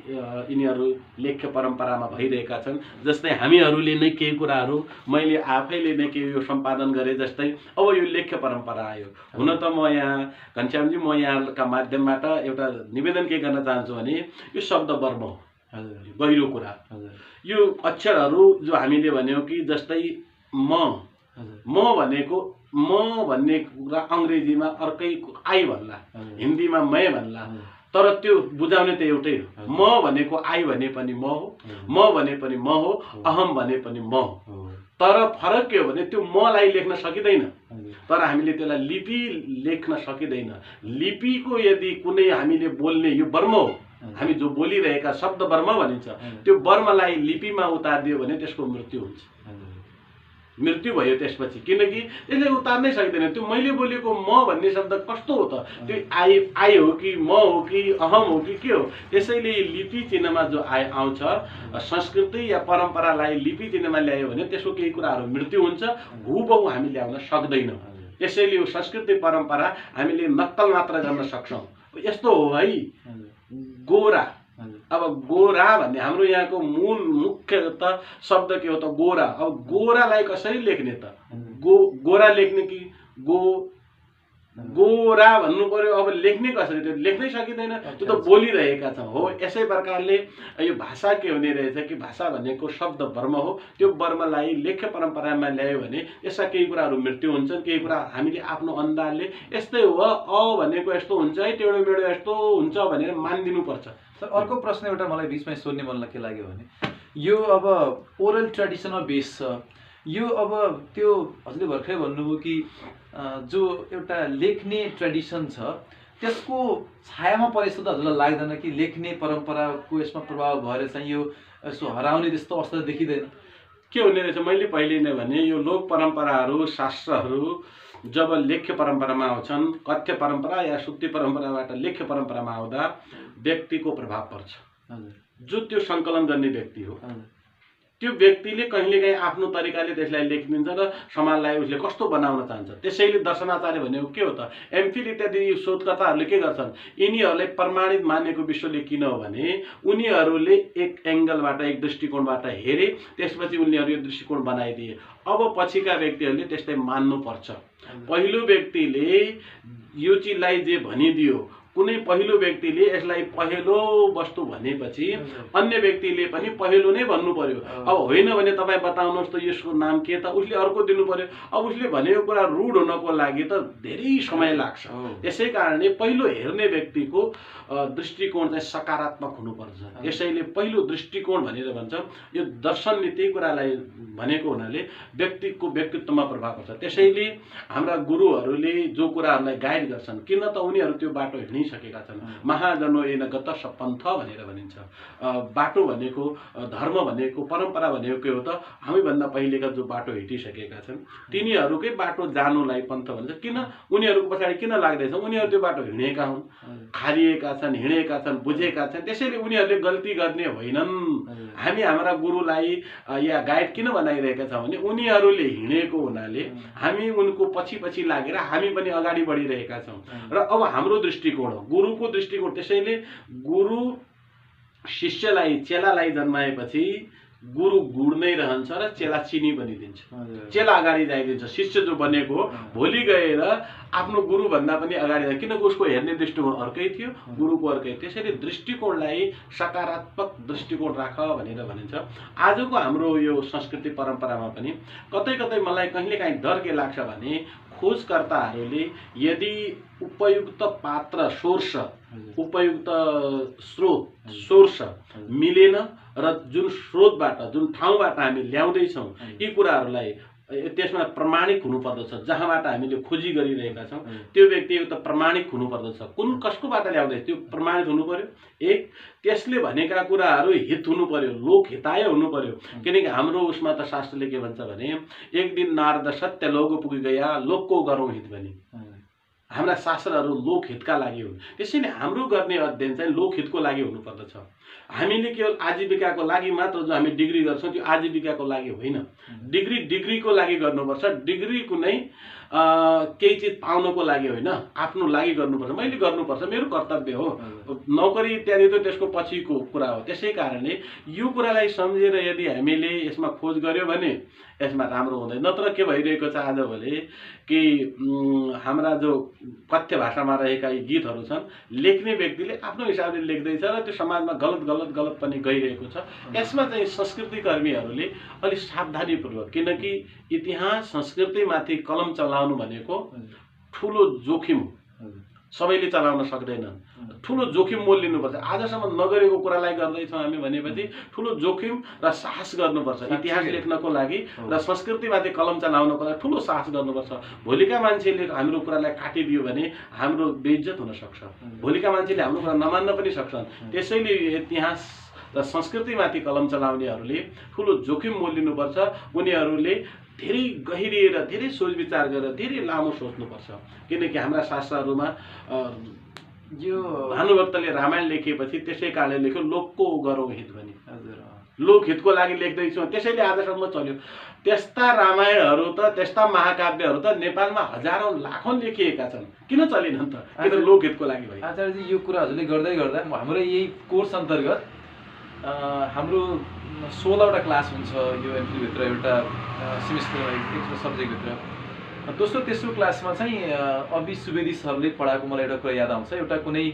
यिनीहरू लेख्य परम्परामा भइरहेका छन्। जस्तै हामीहरूले नै केही कुराहरू मैले आफैले नै केही यो सम्पादन गरे जस्तै अब यो लेख्य परम्परा आयो। हुन त म यहाँ घनश्यामजी म यहाँका माध्यमबाट एउटा निवेदन के गर्न चाहन्छु भने यो शब्द वर्म हो, गहिरो कुरा। यो अक्षरहरू जो हामीले भन्यौँ कि जस्तै म भनेको म भन्ने कुरा अङ्ग्रेजीमा अर्कै आई भन्ला, हिन्दीमा मै भन्ला, तर त्यो बुझाउने त एउटै हो। म भनेको आई भने पनि म हो, म भने पनि म हो, अहम भने पनि म हो। तर फरक के हो भने त्यो मलाई लेख्न सकिँदैन, तर हामीले त्यसलाई लिपि लेख्न सकिँदैन। लिपिको यदि कुनै हामीले बोल्ने यो वर्म हो, हामी जो बोलिरहेका शब्द वर्म भनिन्छ, त्यो वर्मलाई लिपिमा उतारिदियो भने त्यसको मृत्यु हुन्छ, मृत्यु भयो त्यसपछि। किनकि त्यसले उतार्नै सक्दैन। त्यो मैले बोलेको म भन्ने शब्द कस्तो हो त? त्यो आई हो कि म हो कि अहम हो कि के हो? त्यसैले लिपि चिन्हमा जो आउँछ, संस्कृति या परम्परालाई लिपि चिन्हमा ल्यायो भने त्यसको केही कुराहरू मृत्यु हुन्छ, हुबहु हामी ल्याउन सक्दैनौँ। त्यसैले यो संस्कृति परम्परा हामीले नक्कल मात्र गर्न सक्छौँ। यस्तो हो है, गोरा। अब गोरा भन्ने हाम्रो यहाँको मूल मुख्य त शब्द के हो त? गोरा। अब गोरालाई कसरी लेख्ने त? गोरा लेख्ने कि गोरा भन्नु पर्यो। अब लेख्ने कसरी? त्यो लेख्नै सकिँदैन, त्यो त बोलिरहेका छौँ। हो, यसै प्रकारले यो भाषा के हुने रहेछ कि भाषा भनेको शब्द वर्म हो। त्यो वर्मलाई लेख्य परम्परामा ल्यायो भने यसका केही कुराहरू मृत्यु हुन्छन्, केही कुरा हामीले आफ्नो अन्दाजले यस्तै हो, अ भनेको यस्तो हुन्छ है, टेढो मेढो यस्तो हुन्छ भनेर मानिदिनुपर्छ। सर, अर्को प्रश्न एउटा मलाई बिचमा सोध्ने मन के लाग्यो भने यो अब ओरल ट्रेडिसनमा बेस छ, यो अब त्यो हजुरले भर्खरै भन्नुभयो कि जो एउटा लेख्ने ट्रेडिसन छ त्यसको छायामा परे जस्तो त हजुरलाई लाग्दैन कि लेख्ने परम्पराको यसमा प्रभाव भएर चाहिँ यो यसो हराउने जस्तो अवस्था देखिँदैन? के हुने रहेछ, मैले पहिले नै भने यो लोक परम्पराहरू, शास्त्रहरू जब लेख्य परम्परामा आउँछन्, कथ्य परम्परा या सुत्ती परम्पराबाट लेख्य परम्परामा आउँदा व्यक्तिको प्रभाव पर्छ। जो त्यो सङ्कलन गर्ने व्यक्ति हो, त्यो व्यक्तिले कहिलेकाहीँ आफ्नो तरिकाले त्यसलाई लेखिदिन्छ र समाजलाई उसले कस्तो बनाउन चाहन्छ। त्यसैले दर्शनाचार्य भनेको के हो त? एमफिल इत्यादि शोधकर्ताहरूले के गर्छन्, यिनीहरूलाई प्रमाणित मानेको विश्वले किन हो भने उनीहरूले एक एङ्गलबाट, एक दृष्टिकोणबाट हेरे, त्यसपछि उनीहरू यो दृष्टिकोण बनाइदिए। अब पछिका व्यक्तिहरूले त्यस्तै मान्नुपर्छ। पहिलो व्यक्तिले यो चिजलाई जे भनिदियो, कुनै पहिलो व्यक्तिले यसलाई पहेँलो वस्तु भनेपछि अन्य व्यक्तिले पनि पहेँलो नै भन्नु पर्यो। अब होइन भने तपाईँ बताउनुहोस् त यसको नाम के त? उसले अर्को दिनु पर्यो। अब उसले भनेको कुरा रुढ हुनको लागि त धेरै समय लाग्छ। त्यसै कारणले पहिलो हेर्ने व्यक्तिको दृष्टिकोण चाहिँ सकारात्मक हुनुपर्छ। यसैले पहिलो दृष्टिकोण भनेर भन्छ। यो दर्शनले त्यही कुरालाई भनेको हुनाले व्यक्तिको व्यक्तित्वमा प्रभाव पर्छ। त्यसैले हाम्रा गुरुहरूले जो कुराहरूलाई गाइड गर्छन्, किन त उनीहरू त्यो बाटो हिँडिसकेका छन्। महाजनो येन गतः पन्थ भनेर भनिन्छ। बाटो भनेको, धर्म भनेको, परम्परा भनेको के हो त? हामीभन्दा पहिलेका जो बाटो हिँडिसकेका छन् तिनीहरूकै बाटो जानुलाई पन्थ भन्छ। किन उनीहरूको पछाडि किन लाग्दैछ? उनीहरू त्यो बाटो हिँडेका हुन्, खारिएका छन्, हिँडेका छन्, बुझेका छन्। त्यसैले उनीहरूले गल्ती गर्ने होइनन्। हामी हाम्रा गुरुलाई या गाइड किन बनाइरहेका छौँ भने उनीहरूले हिँडेको हुनाले हामी उनको पछि पछि लागेर हामी पनि अगाडि बढिरहेका छौँ। र अब हाम्रो दृष्टिकोण हो, गुरुको दृष्टिकोण। त्यसैले गुरु शिष्यलाई, चेलालाई जन्माएपछि गुरु गुड्नै रहन्छ र चेला चिनी बनिदिन्छ। चेला अगाडि जाइदिन्छ। शिष्य जो बनेको हो भोलि गएर आफ्नो गुरुभन्दा पनि अगाडि जान्छ, किनकि उसको हेर्ने दृष्टिकोण अर्कै थियो, गुरुको अर्कै। त्यसैले दृष्टिकोणलाई सकारात्मक दृष्टिकोण राख भनेर भनिन्छ। आजको हाम्रो यो संस्कृति परम्परामा पनि कतै कतै मलाई कहिलेकाहीँ डर के लाग्छ भने खोजकर्ताहरूले यदि उपयुक्त पात्र, सोर्स, उपयुक्त स्रोत, सोर्स मिलेन र जुन स्रोतबाट, जुन ठाउँबाट हामी ल्याउँदैछौँ यी कुराहरूलाई त्यसमा प्रमाणिक हुनुपर्दछ। जहाँबाट हामीले खोजी गरिरहेका छौँ त्यो व्यक्ति एउटा प्रमाणिक हुनुपर्दछ। कसकोबाट ल्याउँदैछ त्यो प्रमाणित हुनु पर्यो। एक, त्यसले भनेका कुराहरू हित हुनु पर्यो, लोकहिताय हुनु पर्यो। किनकि हाम्रो उसमा त शास्त्रले के भन्छ भने एक दिन नारद सत्य लोक पुगी गया लोकको गरौँ हित भनी। हाम्रा शास्त्रहरू लोकहितका लागि हुन्। त्यसैले हाम्रो गर्ने अध्ययन चाहिँ लोकहितको लागि हुनुपर्दछ। हामीले केवल आजीविकाको लागि मात्र जो हामी डिग्री गर्छौँ त्यो आजीविकाको लागि होइन। डिग्रीको लागि गर्नुपर्छ। डिग्री कुनै केही चिज पाउनको लागि होइन, आफ्नो लागि गर्नुपर्छ। मैले गर्नुपर्छ, मेरो कर्तव्य हो। नोकरी इत्यादि त त्यसको पछिको कुरा हो। त्यसै कारणले यो कुरालाई सम्झेर यदि हामीले यसमा खोज गर्यो भने यसमा राम्रो हुँदैन। नत्र के भइरहेको छ आजभोलि कि हाम्रा जो कथ्य भाषामा रहेका यी गीतहरू छन्, लेख्ने व्यक्तिले आफ्नो हिसाबले लेख्दैछ र त्यो समाजमा गलत पनि गइरहेको छ। यसमा चाहिँ संस्कृति कर्मीहरूले अलिक सावधानीपूर्वक, किनकि इतिहास संस्कृतिमाथि कलम चलाउनु भनेको ठुलो जोखिम हो। सबैले चलाउन सक्दैनन्। ठुलो जोखिम मोल लिनुपर्छ। आजसम्म नगरेको कुरालाई गर्दैछौँ हामी भनेपछि ठुलो जोखिम र साहस गर्नुपर्छ इतिहास लेख्नको लागि र संस्कृतिमाथि कलम चलाउनको लागि ठुलो साहस गर्नुपर्छ। भोलिका मान्छेले हाम्रो कुरालाई काटिदियो भने हाम्रो बेइज्जत हुन सक्छ। भोलिका मान्छेले हाम्रो कुरा नमान्न पनि सक्छन्। त्यसैले इतिहास र संस्कृतिमाथि कलम चलाउनेहरूले ठुलो जोखिम मोल लिनुपर्छ। उनीहरूले धेरै गहिरिएर धेरै सोच विचार गरेर धेरै लामो सोच्नुपर्छ। किनकि हाम्रा शास्त्रहरूमा यो भानुभक्तले रामायण लेखेपछि त्यसै कारणले लेख्यो लोकको गरौँ हित भनी। लोकहितको लागि लेख्दैछौँ, त्यसैले आजसम्म चल्यो। त्यस्ता रामायणहरू त त्यस्ता महाकाव्यहरू त नेपालमा हजारौँ लाखौँ लेखिएका छन्। किन चलेनन् त? किन लोकहितको लागि भयो। आचार्यजी यो कुरा हजुरले गर्दै गर्दा हाम्रो यही कोर्स अन्तर्गत हाम्रो 16वटा क्लास हुन्छ यो एमफिलभित्र, एउटा सेमिस्टरमा एक सब्जेक्टभित्र। दोस्रो तेस्रो क्लासमा चाहिँ अभि सुवेदी सरले पढाएको मलाई एउटा कुरा याद आउँछ। एउटा कुनै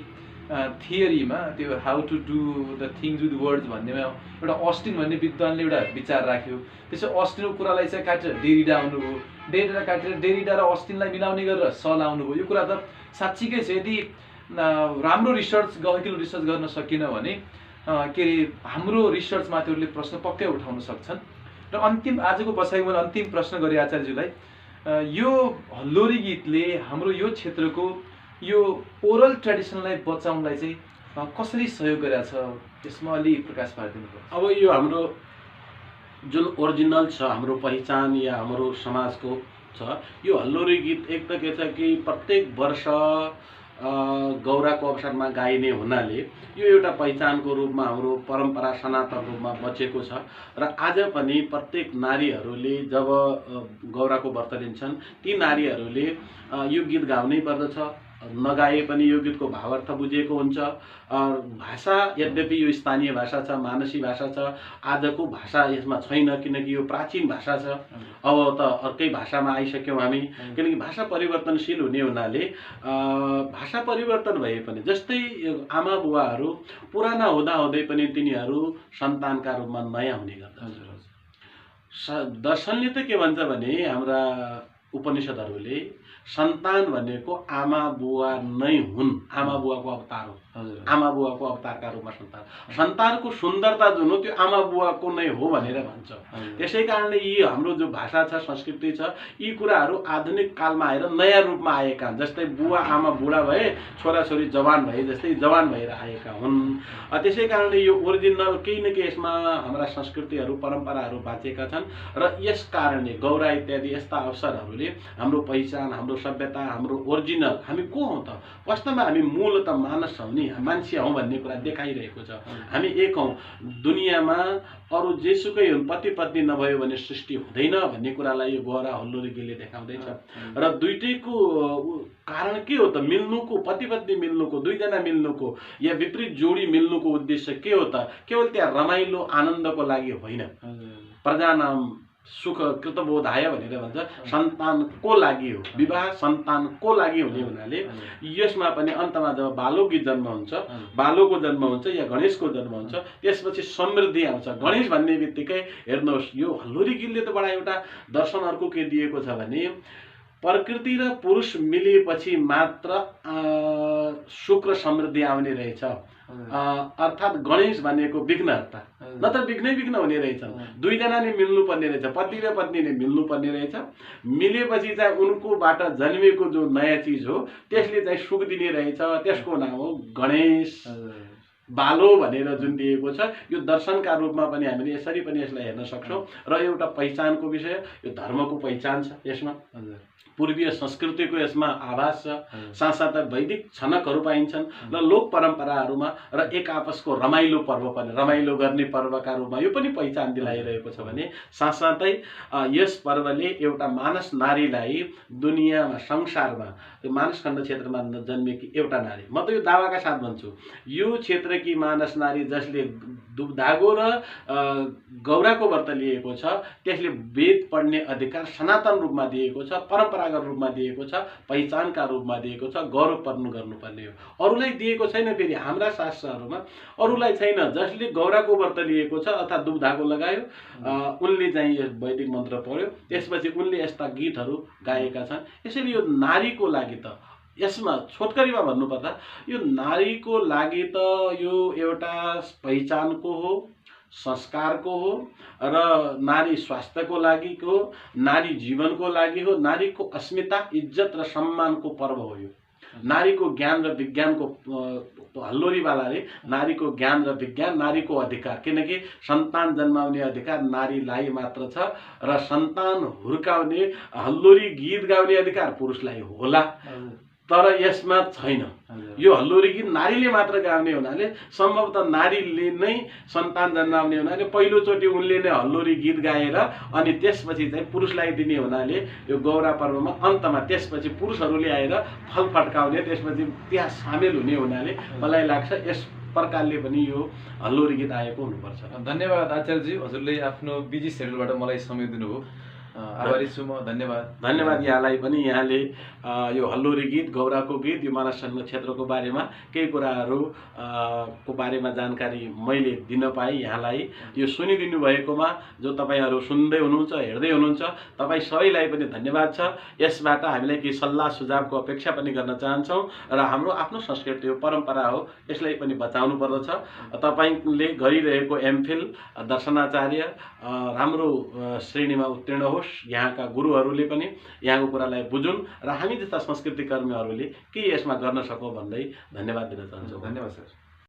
थियरीमा त्यो how to do the things with words भन्नेमा एउटा अस्टिन भन्ने विद्वानले एउटा विचार राख्यो। त्यसो अस्टिनको कुरालाई चाहिँ काटेर डेरिडा आउनुभयो, डेरिडा काटेर डेरिडा र अस्टिनलाई मिलाउने गरेर सल आउनुभयो। यो कुरा त साँच्चीकै छ। यदि राम्रो रिसर्च गहिरो रिसर्च गर्न सकिन भने के अरे हाम्रो रिसर्चमा त्योहरूले प्रश्न पक्कै उठाउन सक्छन्। र अन्तिम आजको बसाइमा मैले अन्तिम प्रश्न गरेँ आचार्यज्यूलाई, यो हल्लोरी गीतले हाम्रो यो क्षेत्रको यो ओरल ट्रेडिसनलाई बचाउनलाई चाहिँ कसरी सहयोग गरेछ, त्यसमा अलि प्रकाश पारिदिनु पर्छ। अब यो हाम्रो जुन ओरिजिनल छ, हाम्रो पहिचान या हाम्रो समाजको छ, यो हल्लोरी गीत एक त के छ कि प्रत्येक वर्ष गौराको अवसरमा गाइने हुनाले यो एउटा पहिचानको रूपमा हाम्रो परम्परा सनातन रूपमा बचेको छ। र आज पनि प्रत्येक नारीहरूले जब गौराको व्रत लिन्छन् ती नारीहरूले यो गीत गाउनै पर्दछ। नगाए पनि यो गीतको भावार्थ बुझेको हुन्छ। भाषा यद्यपि यो स्थानीय भाषा छ, मानसी भाषा छ, आजको भाषा यसमा छैन किनकि यो प्राचीन भाषा छ। अब त अर्कै भाषामा आइसक्यौँ हामी, किनकि भाषा परिवर्तनशील हुने हुनाले भाषा परिवर्तन भए पनि जस्तै आमा बुवाहरू पुराना हुँदाहुँदै पनि तिनीहरू सन्तानका रूपमा नयाँ हुने गर्दछ। दर्शनले त के भन्छ भने हाम्रा उपनिषदहरूले सन्तान भनेको आमा बुवा नै हुन्, आमा बुवाको अवतार हो। आमा बुवाको अवतारका रूपमा सन्तानको सुन्दरता जुन हो त्यो आमा बुवाको नै हो भनेर भन्छ। त्यसै कारणले यी हाम्रो जो भाषा छ, संस्कृति छ, यी कुराहरू आधुनिक कालमा आएर नयाँ रूपमा आएका हुन्। जस्तै बुवा आमा बुढा भए, छोराछोरी जवान भए जस्तै जवान भएर आएका हुन्। त्यसै कारणले यो ओरिजिनल केही न केही यसमा हाम्रा संस्कृतिहरू परम्पराहरू बाँचेका छन्। र यस कारणले गौरा इत्यादि यस्ता अवसरहरूले हाम्रो पहिचान, हाम्रो सभ्यता, हाम्रो ओरिजिनल हामी को हौँ त, वास्तवमा हामी मूलत मानस हौँ नि, मान्छे हौँ भन्ने कुरा देखाइरहेको छ। हामी एक हौँ। दुनियाँमा अरू जेसुकै हुन्, पति पत्नी नभयो भने सृष्टि हुँदैन भन्ने कुरालाई यो गौरा हल्लोरी गीतले देखाउँदैछ। र दुईटैको कारण के हो त? मिल्नुको, पति पत्नी मिल्नुको, दुईजना मिल्नुको या विपरीत जोडी मिल्नुको उद्देश्य के हो त? केवल त्यहाँ रमाइलो आनन्दको लागि होइन। प्रजानाम सुख कृतबोधाय भनेर भन्छ, सन्तानको लागि हो। विवाह सन्तानको लागि हुने हुनाले यसमा पनि अन्तमा जब बालक जन्म हुन्छ, बालकको जन्म हुन्छ या गणेशको जन्म हुन्छ, त्यसपछि समृद्धि आउँछ। गणेश भन्ने बित्तिकै हेर्नुहोस् यो हल्लोरी गीतले त बडा एउटा दर्शन अर्को के दिएको छ भने प्रकृति र पुरुष मिलेपछि मात्र सुख र समृद्धि आउने रहेछ। अर्थात् गणेश भनेको विघ्नहर्ता, नत्र बिग्न हुने रहेछन्। दुईजनाले मिल्नुपर्ने रहेछ, पति र पत्नीले मिल्नुपर्ने रहेछ। मिलेपछि चाहिँ उनकोबाट जन्मिएको जो नयाँ चिज हो त्यसले चाहिँ सुख दिने रहेछ। त्यसको नाम हो गणेश बालो भनेर जुन दिएको छ। यो दर्शनका रूपमा पनि हामीले यसरी पनि यसलाई हेर्न सक्छौँ र एउटा पहिचानको विषय, यो धर्मको पहिचान छ यसमा, पूर्वीय संस्कृतिको यसमा आभास छ। साथसाथै वैदिक छनकहरू पाइन्छन् र लोक परम्पराहरूमा र एक आपसको रमाइलो पर्व पनि, रमाइलो गर्ने पर्वका रूपमा यो पनि पहिचान दिलाइरहेको छ भने साथसाथै यस पर्वले एउटा मानस नारीलाई दुनियाँमा, संसारमा, त्यो मानसखण्ड क्षेत्रमा जन्मेकी एउटा नारी, म त यो दावाका साथ भन्छु, यो क्षेत्रकी मानस नारी जसले दुबधागो र गौराको व्रत लिएको छ, त्यसले वेद पढ्ने अधिकार सनातन रूपमा दिएको छ, परम्परागत रूपमा दिएको छ, पहिचानका रूपमा दिएको छ, गौरव गर्नुपर्ने हो। अरूलाई दिएको छैन। फेरि हाम्रा शास्त्रहरूमा अरूलाई छैन। जसले गौराको व्रत लिएको छ अथवा दुबधागो लगायो, उनले चाहिँ वैदिक मन्त्र पढ्यो, त्यसपछि उनले यस्ता गीतहरू गाएका छन्। यसैले यो नारीको लागि त, यसमा छोटकरीमा भन्नुपर्दा यो नारीको लागि त यो एउटा पहिचानको हो, संस्कारको हो र नारी स्वास्थ्यको लागि हो, नारी जीवनको लागि हो, नारीको अस्मिता, इज्जत र सम्मानको पर्व हो यो। नारीको ज्ञान र विज्ञानको हल्लोरीवालाले नारीको ज्ञान र विज्ञान, नारीको अधिकार, किनकि सन्तान जन्माउने अधिकार नारीलाई मात्र छ र सन्तान हुर्काउने, हल्लोरी गीत गाउने अधिकार पुरुषलाई होला, तर यसमा छैन। यो हल्लोरी गीत नारीले मात्र गाउने हुनाले, सम्भवतः नारीले नै सन्तान जन्माउने हुनाले पहिलोचोटि उनले नै हल्लोरी गीत गाएर अनि त्यसपछि चाहिँ पुरुषलाई दिने हुनाले यो गौरा पर्वमा अन्तमा त्यसपछि पुरुषहरूले आएर फल फट्काउने, त्यसपछि त्यहाँ सामेल हुने हुनाले मलाई लाग्छ यस प्रकारले पनि यो हल्लोरी गीत आएको हुनुपर्छ। धन्यवाद आचार्यजी, हजुरले आफ्नो बिजी सेड्युलबाट मलाई समय दिनुभयो। आभारी छु म। धन्यवाद यहाँलाई पनि। यहाँले यो हल्लोरी गीत, गौराको गीत, यो मानसखण्ड क्षेत्रको बारेमा केही कुराहरू को बारेमा जानकारी मैले दिन पाएँ यहाँलाई। यो सुनिदिनु भएकोमा जो तपाईँहरू सुन्दै हुनुहुन्छ, हेर्दै हुनुहुन्छ, तपाईँ सबैलाई पनि धन्यवाद छ। यसबाट हामीलाई केही सल्लाह सुझावको अपेक्षा पनि गर्न चाहन्छौँ र हाम्रो आफ्नो संस्कृति हो, परम्परा हो, यसलाई पनि बचाउनु पर्दछ। तपाईँले गरिरहेको एमफिल दर्शनाचार्य राम्रो श्रेणीमा उत्तीर्ण होस्, यहाँका गुरुहरूले पनि यहाँको कुरालाई बुझुन् र हामी जस्ता संस्कृति कर्मीहरूले के यसमा गर्न सकौँ भन्दै धन्यवाद दिन चाहन्छु। धन्यवाद सर।